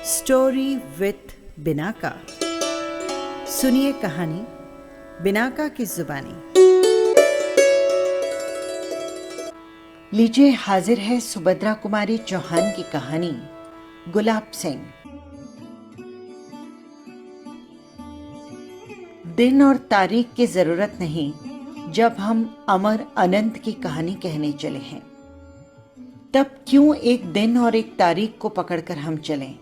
Story with Binaca. सुनिए कहानी Binaca की जुबानी। लीजिए हाजिर है सुभद्रा कुमारी चौहान की कहानी गुलाब सिंह। दिन और तारीख की जरूरत नहीं जब हम अमर अनंत की कहानी कहने चले हैं, तब क्यों एक दिन और एक तारीख को पकड़कर हम चलें।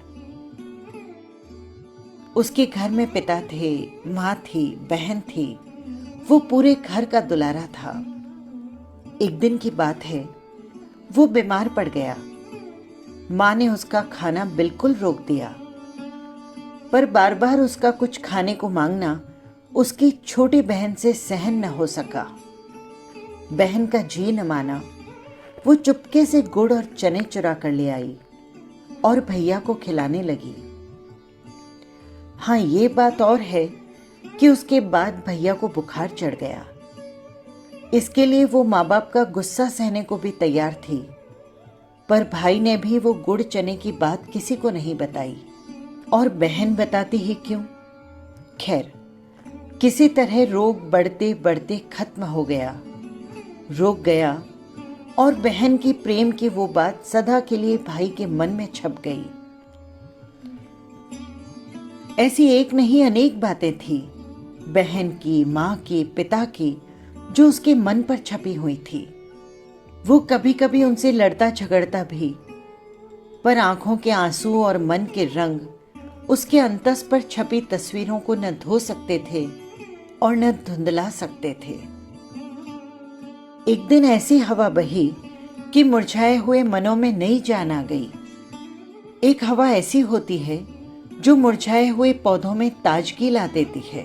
उसके घर में पिता थे, माँ थी, बहन थी। वो पूरे घर का दुलारा था। एक दिन की बात है, वो बीमार पड़ गया। माँ ने उसका खाना बिल्कुल रोक दिया, पर बार बार उसका कुछ खाने को मांगना उसकी छोटी बहन से सहन न हो सका। बहन का जी न माना। वो चुपके से गुड़ और चने चुरा कर ले आई और भैया को खिलाने लगी। हाँ, ये बात और है कि उसके बाद भैया को बुखार चढ़ गया। इसके लिए वो माँ बाप का गुस्सा सहने को भी तैयार थी, पर भाई ने भी वो गुड़ चने की बात किसी को नहीं बताई, और बहन बताती ही क्यों। खैर, किसी तरह रोग बढ़ते बढ़ते खत्म हो गया, रुक गया, और बहन की प्रेम की वो बात सदा के लिए भाई के मन में छप गई। ऐसी एक नहीं अनेक बातें थी, बहन की, माँ की, पिता की, जो उसके मन पर छपी हुई थी। वो कभी कभी उनसे लड़ता झगड़ता भी, पर आंखों के आंसू और मन के रंग उसके अंतस पर छपी तस्वीरों को न धो सकते थे और न धुंधला सकते थे। एक दिन ऐसी हवा बही कि मुरझाए हुए मनों में नई जान आ गई। एक हवा ऐसी होती है जो मुरझाए हुए पौधों में ताजगी ला देती है,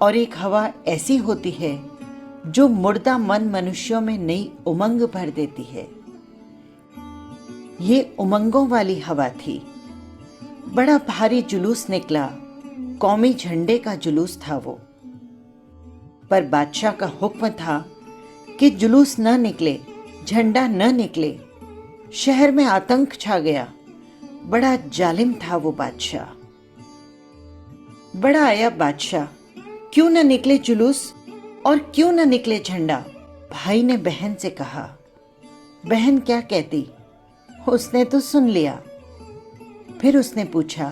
और एक हवा ऐसी होती है जो मुर्दा मन मनुष्यों में नई उमंग भर देती है। ये उमंगों वाली हवा थी। बड़ा भारी जुलूस निकला, कौमी झंडे का जुलूस था वो। पर बादशाह का हुक्म था कि जुलूस न निकले, झंडा न निकले। शहर में आतंक छा गया। बड़ा जालिम था वो बादशाह। बड़ा आया बादशाह, क्यों न निकले जुलूस और क्यों न निकले झंडा। भाई ने बहन से कहा। बहन क्या कहती, उसने तो सुन लिया। फिर उसने पूछा,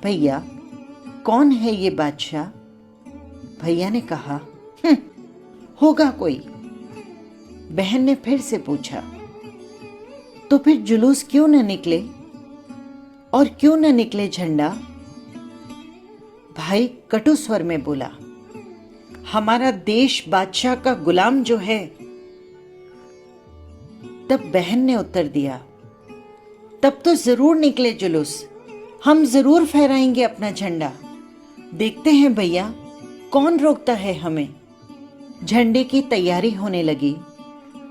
भैया कौन है ये बादशाह। भैया ने कहा, होगा कोई। बहन ने फिर से पूछा, तो फिर जुलूस क्यों न निकले और क्यों न निकले झंडा। भाई कटु स्वर में बोला, हमारा देश बादशाह का गुलाम जो है। तब बहन ने उत्तर दिया, तब तो जरूर निकले जुलूस, हम जरूर फहराएंगे अपना झंडा। देखते हैं भैया कौन रोकता है हमें। झंडे की तैयारी होने लगी।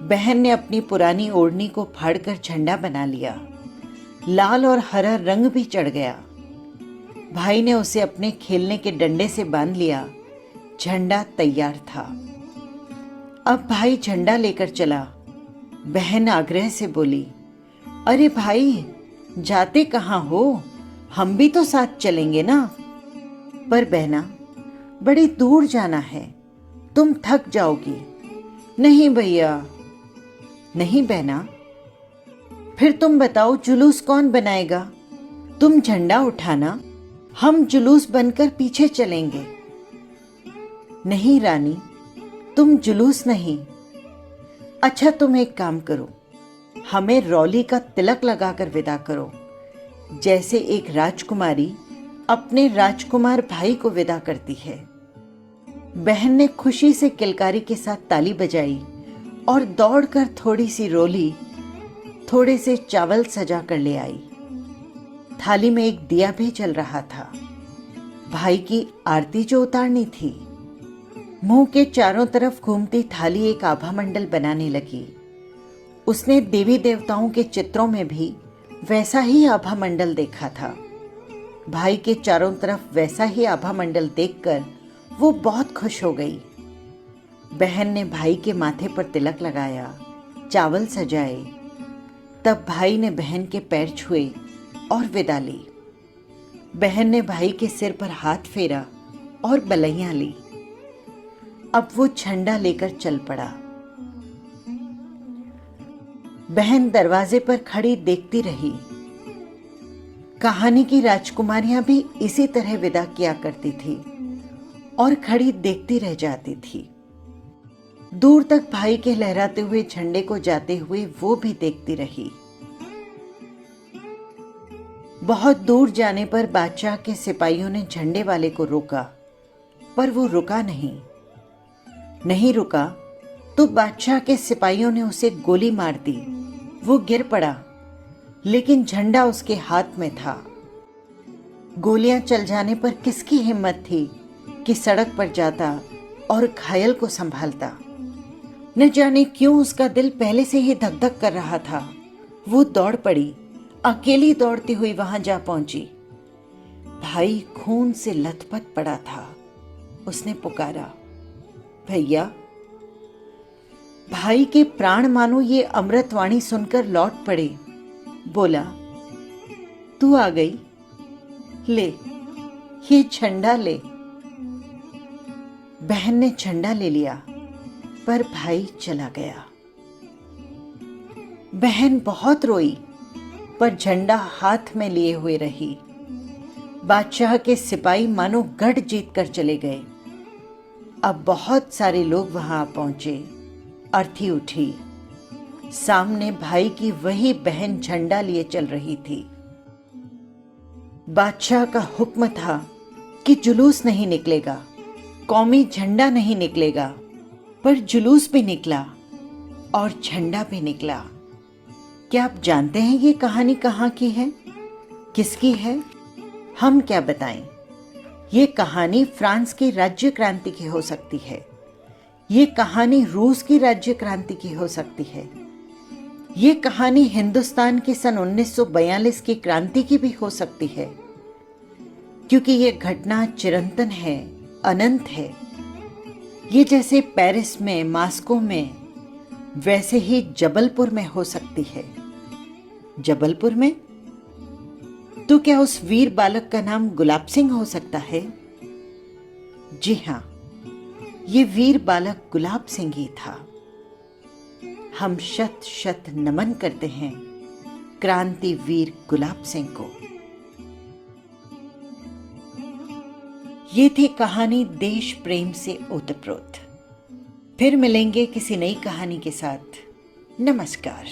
बहन ने अपनी पुरानी ओढ़नी को फाड़कर झंडा बना लिया। लाल और हरा रंग भी चढ़ गया। भाई ने उसे अपने खेलने के डंडे से बांध लिया। झंडा तैयार था। अब भाई झंडा लेकर चला। बहन आग्रह से बोली, अरे भाई जाते कहाँ हो, हम भी तो साथ चलेंगे ना। पर बहना, बड़ी दूर जाना है, तुम थक जाओगी। नहीं भैया। नहीं बहना, फिर तुम बताओ जुलूस कौन बनाएगा। तुम झंडा उठाना, हम जुलूस बनकर पीछे चलेंगे। नहीं रानी, तुम जुलूस नहीं। अच्छा तुम एक काम करो, हमें रौली का तिलक लगाकर विदा करो, जैसे एक राजकुमारी अपने राजकुमार भाई को विदा करती है। बहन ने खुशी से किलकारी के साथ ताली बजाई और दौड़कर थोड़ी सी रोली, थोड़े से चावल सजा कर ले आई। थाली में एक दिया भी जल रहा था। भाई की आरती जो उतारनी थी। मुंह के चारों तरफ घूमती थाली एक आभा मंडल बनाने लगी। उसने देवी देवताओं के चित्रों में भी वैसा ही आभा मंडल देखा था। भाई के चारों तरफ वैसा ही आभा मंडल देखकर वो बहुत खुश हो गई। बहन ने भाई के माथे पर तिलक लगाया, चावल सजाए। तब भाई ने बहन के पैर छुए और विदा ली। बहन ने भाई के सिर पर हाथ फेरा और बलैया ली। अब वो झंडा लेकर चल पड़ा। बहन दरवाजे पर खड़ी देखती रही। कहानी की राजकुमारियां भी इसी तरह विदा किया करती थी और खड़ी देखती रह जाती थी। दूर तक भाई के लहराते हुए झंडे को जाते हुए वो भी देखती रही। बहुत दूर जाने पर बादशाह के सिपाहियों ने झंडे वाले को रोका, पर वो रुका नहीं रुका तो बादशाह के सिपाहियों ने उसे गोली मार दी। वो गिर पड़ा, लेकिन झंडा उसके हाथ में था। गोलियां चल जाने पर किसकी हिम्मत थी कि सड़क पर जाता और घायल को संभालता। न जाने क्यों उसका दिल पहले से ही धक धक कर रहा था। वो दौड़ पड़ी, अकेली दौड़ती हुई वहां जा पहुंची। भाई खून से लथपथ पड़ा था। उसने पुकारा, भैया। भाई के प्राण मानो ये अमृतवाणी सुनकर लौट पड़े। बोला, तू आ गई, ले ये झंडा ले। बहन ने झंडा ले लिया, पर भाई चला गया। बहन बहुत रोई, पर झंडा हाथ में लिए हुए रही। बादशाह के सिपाही मानो गढ़ जीत कर चले गए। अब बहुत सारे लोग वहां पहुंचे। अर्थी उठी। सामने भाई की वही बहन झंडा लिए चल रही थी। बादशाह का हुक्म था कि जुलूस नहीं निकलेगा, कौमी झंडा नहीं निकलेगा, पर जुलूस भी निकला और झंडा भी निकला। क्या आप जानते हैं ये कहानी कहाँ की है, किसकी है? हम क्या बताएं। ये कहानी फ्रांस की राज्य क्रांति की हो सकती है। ये कहानी रूस की राज्य क्रांति की हो सकती है। ये कहानी हिंदुस्तान की सन 1942 की क्रांति की भी हो सकती है, क्योंकि ये घटना चिरंतन है, अनंत है। ये जैसे पेरिस में, मास्को में, वैसे ही जबलपुर में हो सकती है। जबलपुर में? तो क्या उस वीर बालक का नाम गुलाब सिंह हो सकता है? जी हां, ये वीर बालक गुलाब सिंह ही था। हम शत शत नमन करते हैं क्रांति वीर गुलाब सिंह को। ये थी कहानी देश प्रेम से ओतप्रोत। फिर मिलेंगे किसी नई कहानी के साथ। नमस्कार।